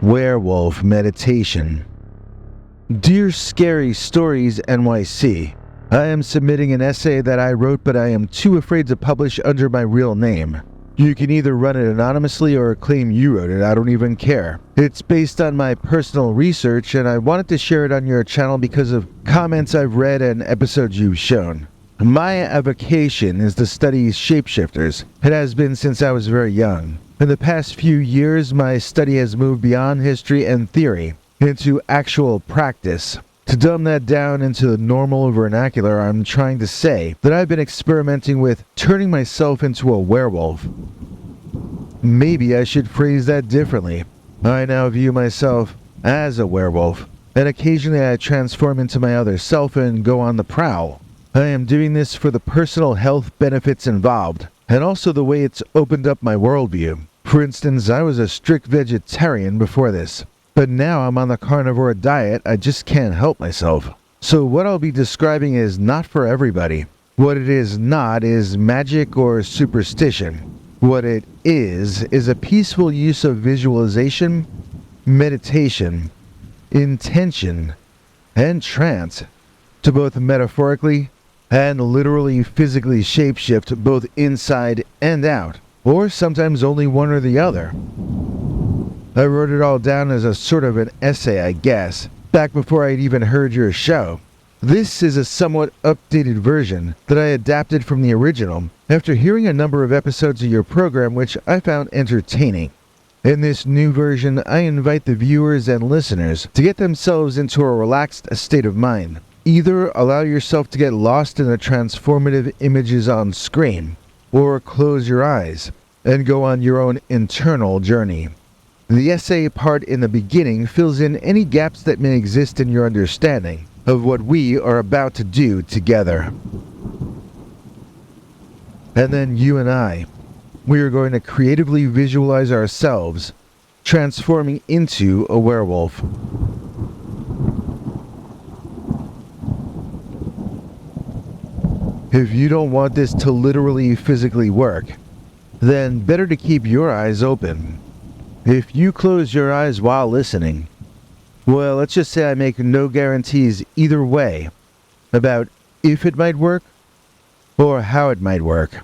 Werewolf Meditation. Dear Scary Stories NYC, I am submitting an essay that I wrote but I am too afraid to publish under my real name. You can either run it anonymously or claim you wrote it, I don't even care. It's based on my personal research and I wanted to share it on your channel because of comments I've read and episodes you've shown. My avocation is to study shapeshifters. It has been since I was very young. In the past few years, my study has moved beyond history and theory into actual practice. To dumb that down into the normal vernacular, I'm trying to say that I've been experimenting with turning myself into a werewolf. Maybe I should phrase that differently. I now view myself as a werewolf, and occasionally I transform into my other self and go on the prowl. I am doing this for the personal health benefits involved, and also the way it's opened up my worldview. For instance, I was a strict vegetarian before this, but now I'm on the carnivore diet. I just can't help myself. So what I'll be describing is not for everybody. What it is not is magic or superstition. What it is a peaceful use of visualization, meditation, intention, and trance to both metaphorically and literally physically shapeshift both inside and out, or sometimes only one or the other. I wrote it all down as a sort of an essay, I guess, back before I'd even heard your show. This is a somewhat updated version that I adapted from the original after hearing a number of episodes of your program which I found entertaining. In this new version, I invite the viewers and listeners to get themselves into a relaxed state of mind. Either allow yourself to get lost in the transformative images on screen, or close your eyes and go on your own internal journey. The essay part in the beginning fills in any gaps that may exist in your understanding of what we are about to do together. And then you and I, we are going to creatively visualize ourselves transforming into a werewolf. If you don't want this to literally physically work, then better to keep your eyes open. If you close your eyes while listening, well, let's just say I make no guarantees either way about if it might work or how it might work.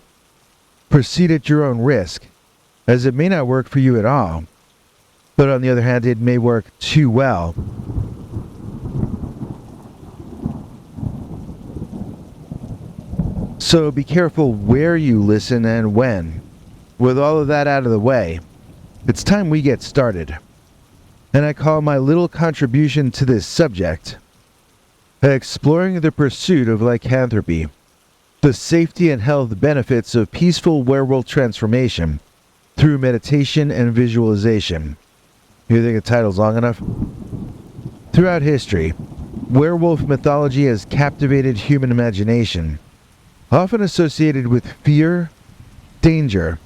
Proceed at your own risk, as it may not work for you at all, but on the other hand, it may work too well. So be careful where you listen and when. With all of that out of the way, it's time we get started. And I call my little contribution to this subject exploring the pursuit of lycanthropy, the safety and health benefits of peaceful werewolf transformation through meditation and visualization. You think the title's long enough? Throughout history, werewolf mythology has captivated human imagination, often associated with fear, danger,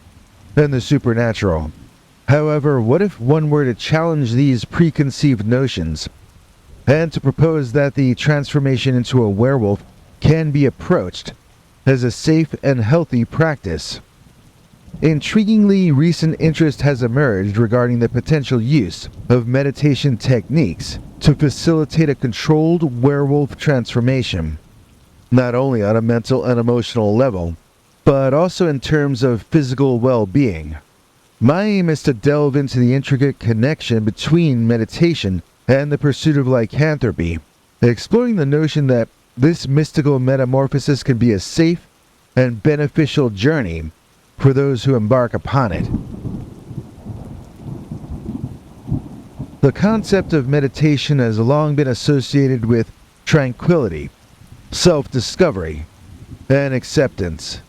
and the supernatural. However, what if one were to challenge these preconceived notions and to propose that the transformation into a werewolf can be approached as a safe and healthy practice? Intriguingly, recent interest has emerged regarding the potential use of meditation techniques to facilitate a controlled werewolf transformation, not only on a mental and emotional level, but also in terms of physical well-being. My aim is to delve into the intricate connection between meditation and the pursuit of lycanthropy, exploring the notion that this mystical metamorphosis can be a safe and beneficial journey for those who embark upon it. The concept of meditation has long been associated with tranquility, self-discovery, and acceptance.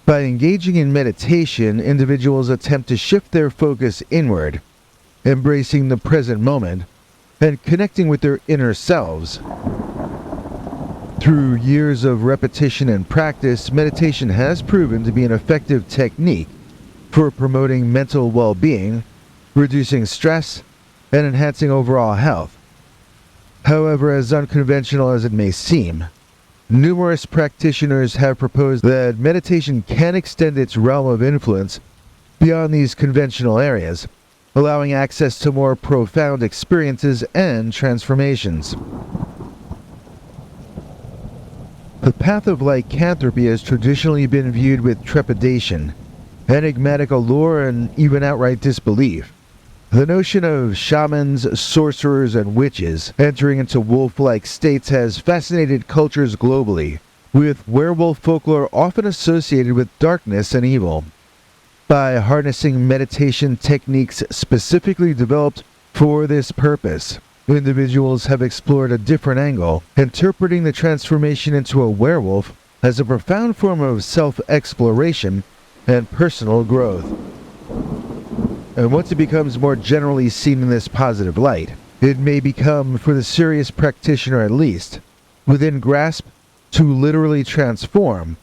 By engaging in meditation, individuals attempt to shift their focus inward, embracing the present moment, and connecting with their inner selves. Through years of repetition and practice, meditation has proven to be an effective technique for promoting mental well-being, reducing stress, and enhancing overall health. However, as unconventional as it may seem, numerous practitioners have proposed that meditation can extend its realm of influence beyond these conventional areas allowing access to more profound experiences and transformations. The path of lycanthropy has traditionally been viewed with trepidation, enigmatic allure, and even outright disbelief. The notion of shamans, sorcerers, and witches entering into wolf-like states has fascinated cultures globally, with werewolf folklore often associated with darkness and evil. By harnessing meditation techniques specifically developed for this purpose, individuals have explored a different angle, interpreting the transformation into a werewolf as a profound form of self-exploration and personal growth. And once it becomes more generally seen in this positive light, it may become, for the serious practitioner at least, within grasp to literally transform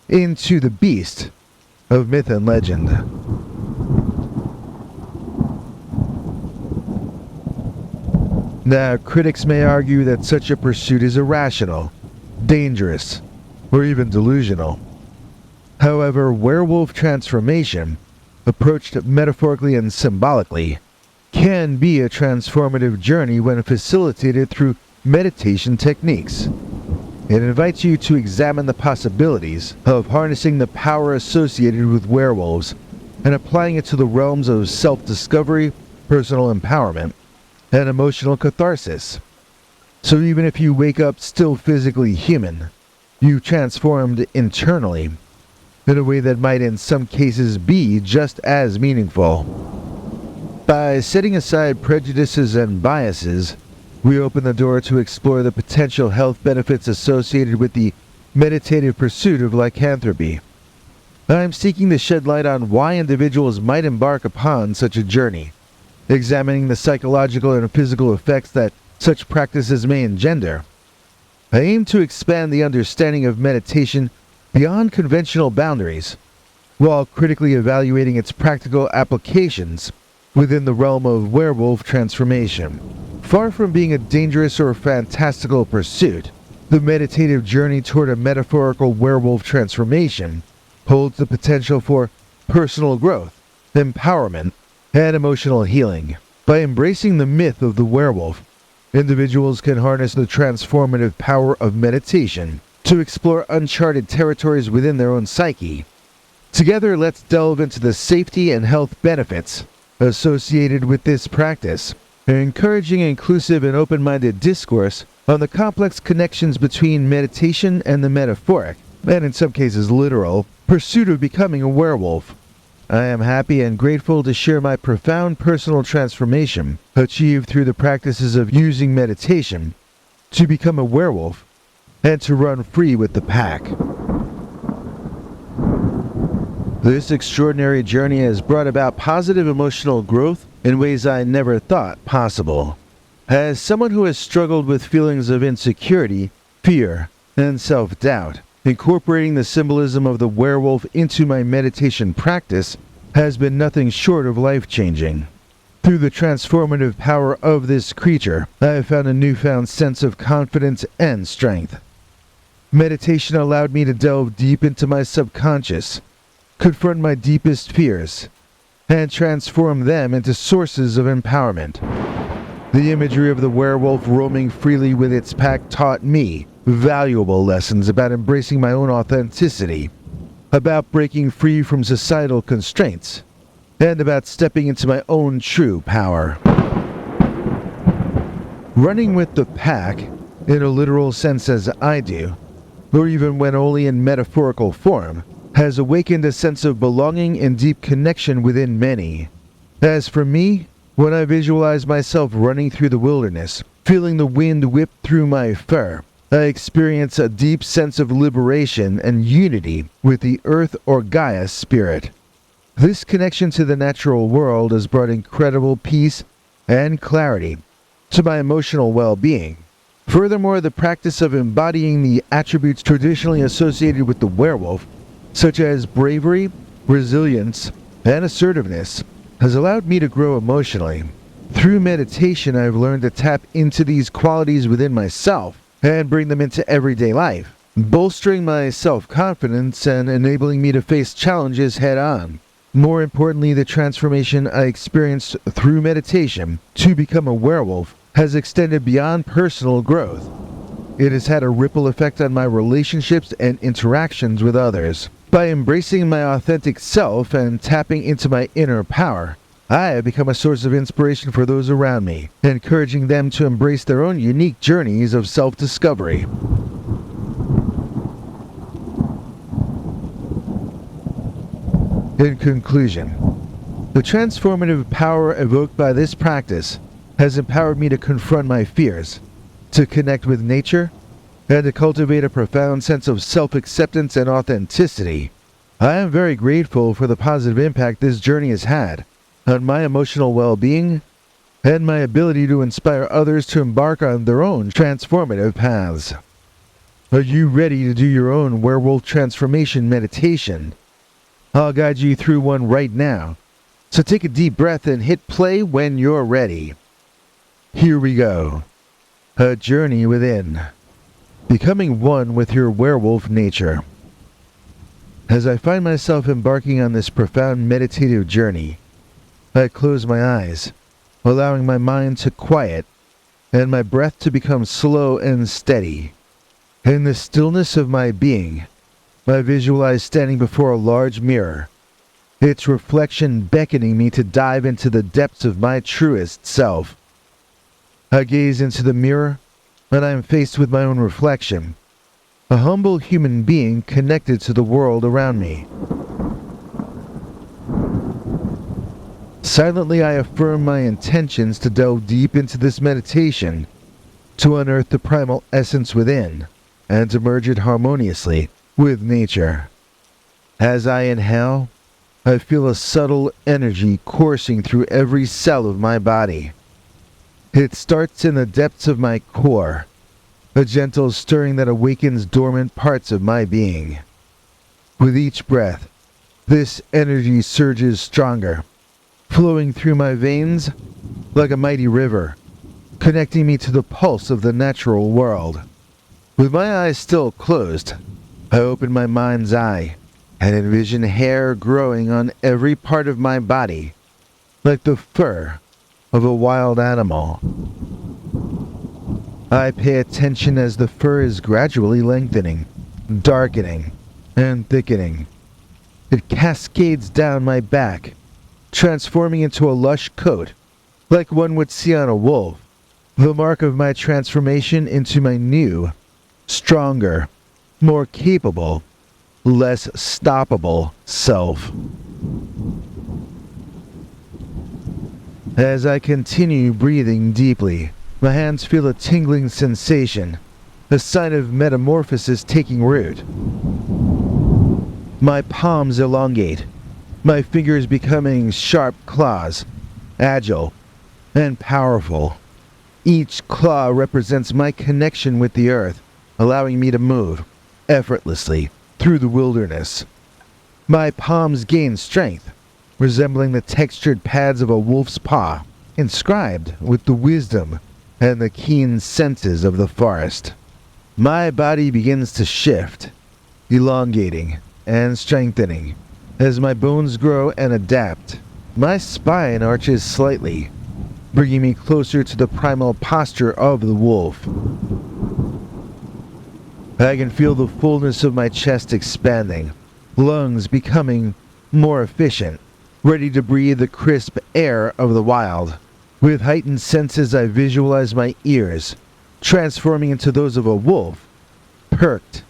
into the beast of myth and legend. Now, critics may argue that such a pursuit is irrational, dangerous, or even delusional. However, werewolf transformation, approached metaphorically and symbolically, can be a transformative journey when facilitated through meditation techniques. It invites you to examine the possibilities of harnessing the power associated with werewolves and applying it to the realms of self-discovery, personal empowerment, and emotional catharsis. So even if you wake up still physically human, you've transformed internally in a way that might in some cases be just as meaningful. By setting aside prejudices and biases, we open the door to explore the potential health benefits associated with the meditative pursuit of lycanthropy. I'm seeking to shed light on why individuals might embark upon such a journey, examining the psychological and physical effects that such practices may engender. I aim to expand the understanding of meditation beyond conventional boundaries, while critically evaluating its practical applications within the realm of werewolf transformation. Far from being a dangerous or fantastical pursuit, the meditative journey toward a metaphorical werewolf transformation holds the potential for personal growth, empowerment, and emotional healing. By embracing the myth of the werewolf, individuals can harness the transformative power of meditation to explore uncharted territories within their own psyche. Together, let's delve into the safety and health benefits associated with this practice, encouraging inclusive and open-minded discourse on the complex connections between meditation and the metaphoric, and in some cases literal, pursuit of becoming a werewolf. I am happy and grateful to share my profound personal transformation achieved through the practices of using meditation to become a werewolf and to run free with the pack. This extraordinary journey has brought about positive emotional growth in ways I never thought possible. As someone who has struggled with feelings of insecurity, fear, and self-doubt, incorporating the symbolism of the werewolf into my meditation practice has been nothing short of life-changing. Through the transformative power of this creature, I have found a newfound sense of confidence and strength. Meditation allowed me to delve deep into my subconscious, confront my deepest fears, and transform them into sources of empowerment. The imagery of the werewolf roaming freely with its pack taught me valuable lessons about embracing my own authenticity, about breaking free from societal constraints, and about stepping into my own true power. Running with the pack, in a literal sense as I do, or even when only in metaphorical form, has awakened a sense of belonging and deep connection within many. As for me, when I visualize myself running through the wilderness, feeling the wind whip through my fur, I experience a deep sense of liberation and unity with the earth or Gaia spirit. This connection to the natural world has brought incredible peace and clarity to my emotional well-being. Furthermore, the practice of embodying the attributes traditionally associated with the werewolf, such as bravery, resilience, and assertiveness, has allowed me to grow emotionally. Through meditation, I've learned to tap into these qualities within myself and bring them into everyday life, bolstering my self-confidence and enabling me to face challenges head-on. More importantly, the transformation I experienced through meditation to become a werewolf has extended beyond personal growth. It has had a ripple effect on my relationships and interactions with others. By embracing my authentic self and tapping into my inner power, I have become a source of inspiration for those around me, encouraging them to embrace their own unique journeys of self-discovery. In conclusion, the transformative power evoked by this practice has empowered me to confront my fears, to connect with nature, and to cultivate a profound sense of self-acceptance and authenticity. I am very grateful for the positive impact this journey has had on my emotional well-being and my ability to inspire others to embark on their own transformative paths. Are you ready to do your own werewolf transformation meditation? I'll guide you through one right now, so take a deep breath and hit play when you're ready. Here we go. A journey within. Becoming one with your werewolf nature. As I find myself embarking on this profound meditative journey, I close my eyes, allowing my mind to quiet and my breath to become slow and steady. In the stillness of my being, I visualize standing before a large mirror, its reflection beckoning me to dive into the depths of my truest self. I gaze into the mirror, and I am faced with my own reflection, a humble human being connected to the world around me. Silently, I affirm my intentions to delve deep into this meditation, to unearth the primal essence within, and to merge it harmoniously with nature. As I inhale, I feel a subtle energy coursing through every cell of my body. It starts in the depths of my core, a gentle stirring that awakens dormant parts of my being. With each breath, this energy surges stronger, flowing through my veins like a mighty river, connecting me to the pulse of the natural world. With my eyes still closed, I open my mind's eye and envision hair growing on every part of my body, like the fur of a wild animal. I pay attention as the fur is gradually lengthening, darkening, and thickening. It cascades down my back, transforming into a lush coat, like one would see on a wolf, the mark of my transformation into my new, stronger, more capable, less stoppable self. As I continue breathing deeply, my hands feel a tingling sensation, a sign of metamorphosis taking root. My palms elongate, my fingers becoming sharp claws, agile and powerful. Each claw represents my connection with the earth, allowing me to move effortlessly through the wilderness. My palms gain strength, resembling the textured pads of a wolf's paw, inscribed with the wisdom and the keen senses of the forest. My body begins to shift, elongating and strengthening as my bones grow and adapt. My spine arches slightly, bringing me closer to the primal posture of the wolf. I can feel the fullness of my chest expanding, lungs becoming more efficient, ready to breathe the crisp air of the wild. With heightened senses, I visualize my ears, transforming into those of a wolf, perked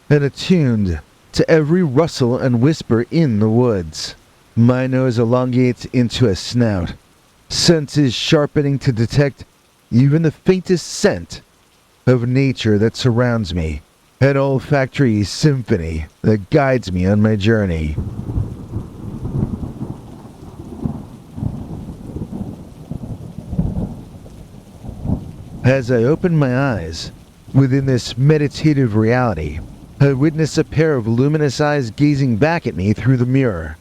and attuned to every rustle and whisper in the woods. My nose elongates into a snout, senses sharpening to detect even the faintest scent of nature that surrounds me, an olfactory symphony that guides me on my journey. As I open my eyes, within this meditative reality, I witness a pair of luminous eyes gazing back at me through the mirror.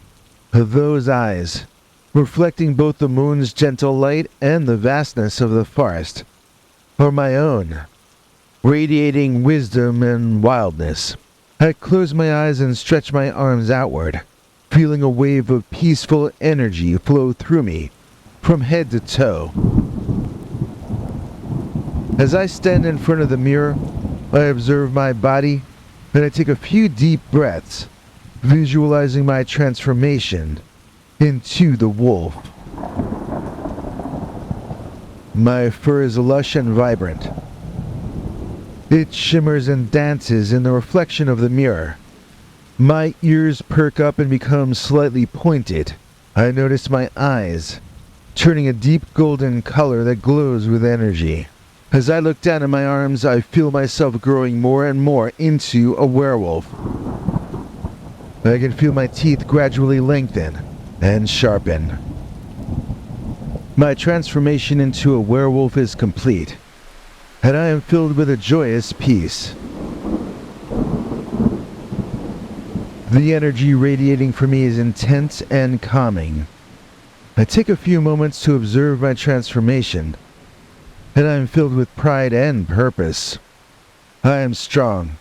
Those eyes, reflecting both the moon's gentle light and the vastness of the forest, are my own, radiating wisdom and wildness. I close my eyes and stretch my arms outward, feeling a wave of peaceful energy flow through me from head to toe. As I stand in front of the mirror, I observe my body and I take a few deep breaths, visualizing my transformation into the wolf. My fur is lush and vibrant. It shimmers and dances in the reflection of the mirror. My ears perk up and become slightly pointed. I notice my eyes turning a deep golden color that glows with energy. As I look down at my arms, I feel myself growing more and more into a werewolf. I can feel my teeth gradually lengthen and sharpen. My transformation into a werewolf is complete, and I am filled with a joyous peace. The energy radiating from me is intense and calming. I take a few moments to observe my transformation, and I am filled with pride and purpose. I am strong,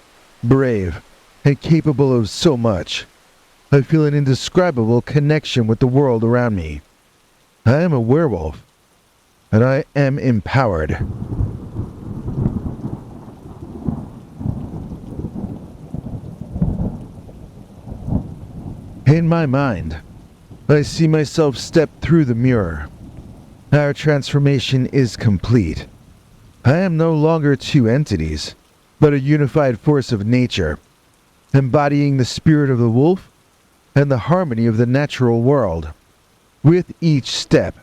brave, and capable of so much. I feel an indescribable connection with the world around me. I am a werewolf, and I am empowered. In my mind, I see myself step through the mirror. Our transformation is complete. I am no longer two entities, but a unified force of nature, embodying the spirit of the wolf and the harmony of the natural world. With each step,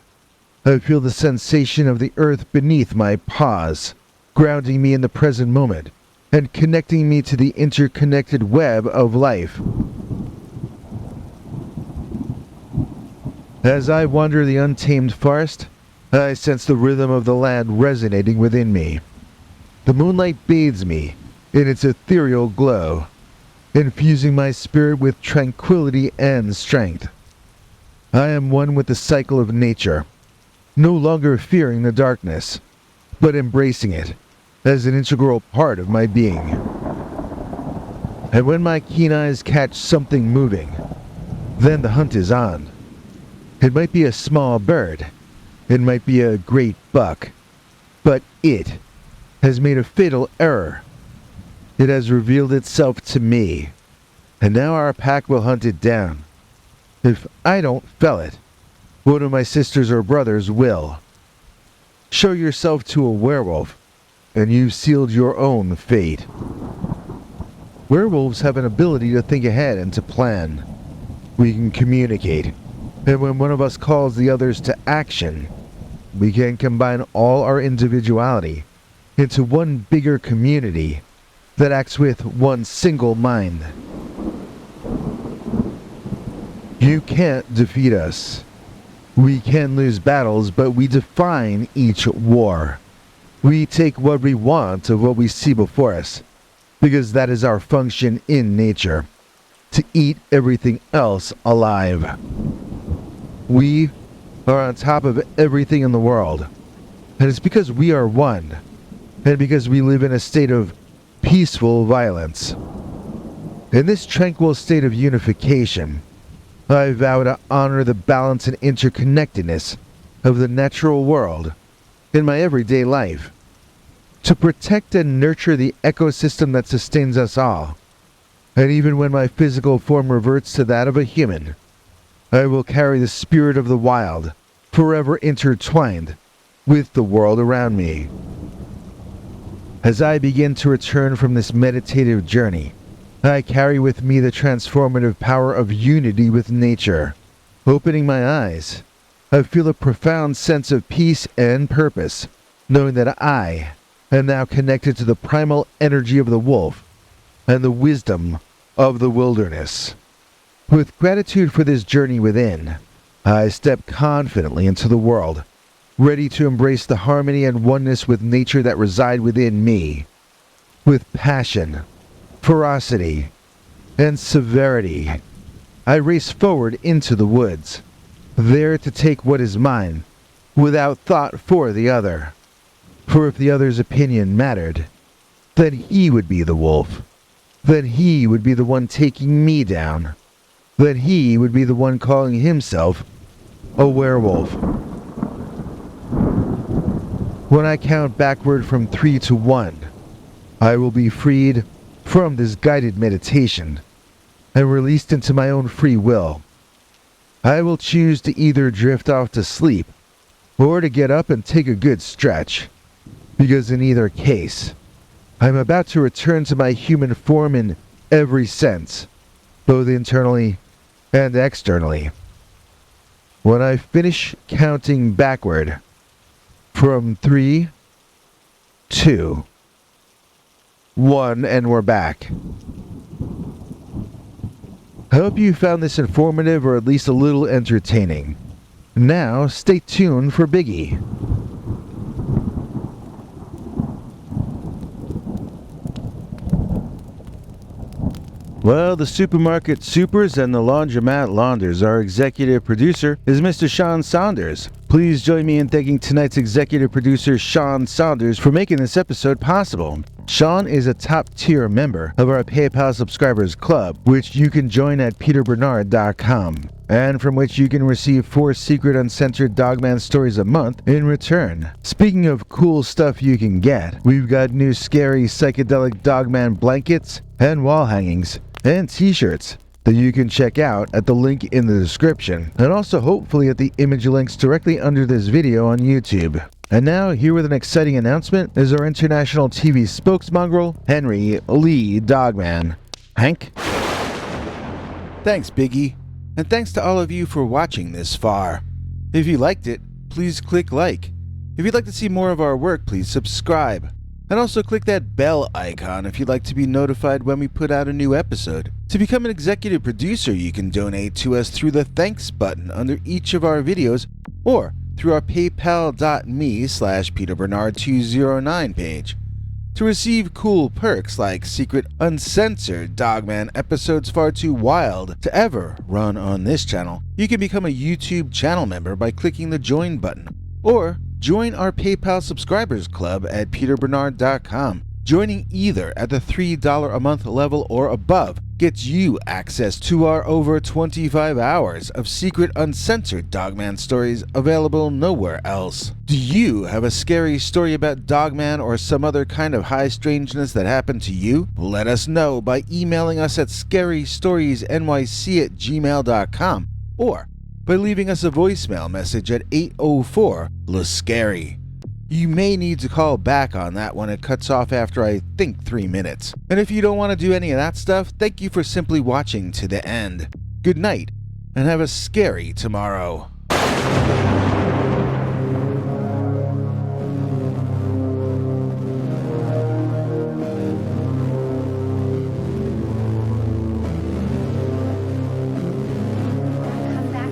I feel the sensation of the earth beneath my paws, grounding me in the present moment and connecting me to the interconnected web of life. As I wander the untamed forest, I sense the rhythm of the land resonating within me. The moonlight bathes me in its ethereal glow, infusing my spirit with tranquility and strength. I am one with the cycle of nature, no longer fearing the darkness, but embracing it as an integral part of my being. And when my keen eyes catch something moving, then the hunt is on. It might be a small bird, it might be a great buck, but it has made a fatal error. It has revealed itself to me, and now our pack will hunt it down. If I don't fell it, one of my sisters or brothers will. Show yourself to a werewolf, and you've sealed your own fate. Werewolves have an ability to think ahead and to plan. We can communicate, and when one of us calls the others to action, we can combine all our individuality into one bigger community that acts with one single mind. You can't defeat us. We can lose battles, but we define each war. We take what we want of what we see before us, because that is our function in nature, to eat everything else alive. We are on top of everything in the world, and it's because we are one, and because we live in a state of peaceful violence. In this tranquil state of unification, I vow to honor the balance and interconnectedness of the natural world in my everyday life, to protect and nurture the ecosystem that sustains us all, and even when my physical form reverts to that of a human, I will carry the spirit of the wild forever intertwined with the world around me. As I begin to return from this meditative journey, I carry with me the transformative power of unity with nature. Opening my eyes, I feel a profound sense of peace and purpose, knowing that I am now connected to the primal energy of the wolf and the wisdom of the wilderness. With gratitude for this journey within, I step confidently into the world, ready to embrace the harmony and oneness with nature that reside within me. With passion, ferocity, and severity, I race forward into the woods, there to take what is mine, without thought for the other. For if the other's opinion mattered, then he would be the wolf. Then he would be the one taking me down. that he would be the one calling himself a werewolf. When I count backward from 3 to 1, I will be freed from this guided meditation and released into my own free will. I will choose to either drift off to sleep or to get up and take a good stretch, because in either case, I'm about to return to my human form in every sense, both internally and externally. When I finish counting backward from 3, 2, 1, and we're back. I hope you found this informative or at least a little entertaining. Now, stay tuned for Biggie. Well, the supermarket supers and the laundromat launders. Our executive producer is Mr. Sean Saunders. Please join me in thanking tonight's executive producer, Sean Saunders, for making this episode possible. Sean is a top-tier member of our PayPal Subscribers Club, which you can join at peterbernard.com, and from which you can receive 4 secret uncensored Dogman stories a month in return. Speaking of cool stuff you can get, we've got new scary Psychedelic Dogman blankets and wall hangings and t-shirts that you can check out at the link in the description, and also hopefully at the image links directly under this video on YouTube. And now, here with an exciting announcement is our international TV spokesmongrel, Henry Lee Dogman. Hank? Thanks, Biggie. And thanks to all of you for watching this far. If you liked it, please click like. If you'd like to see more of our work, please subscribe. And also click that bell icon if you'd like to be notified when we put out a new episode. To become an executive producer, you can donate to us through the thanks button under each of our videos, or through our paypal.me/PeterBernard209 page. To receive cool perks like secret uncensored Dogman episodes far too wild to ever run on this channel, you can become a YouTube channel member by clicking the join button, or join our PayPal Subscribers Club at peterbernard.com. Joining either at the $3 a month level or above gets you access to our over 25 hours of secret uncensored Dogman stories available nowhere else. Do you have a scary story about Dogman or some other kind of high strangeness that happened to you? Let us know by emailing us at scarystoriesnyc@gmail.com, or by leaving us a voicemail message at 804-LA-SCARY. You may need to call back on that one. It cuts off after, I think, 3 minutes. And if you don't want to do any of that stuff, thank you for simply watching to the end. Good night, and have a scary tomorrow.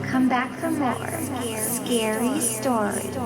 Come back for more scary stories.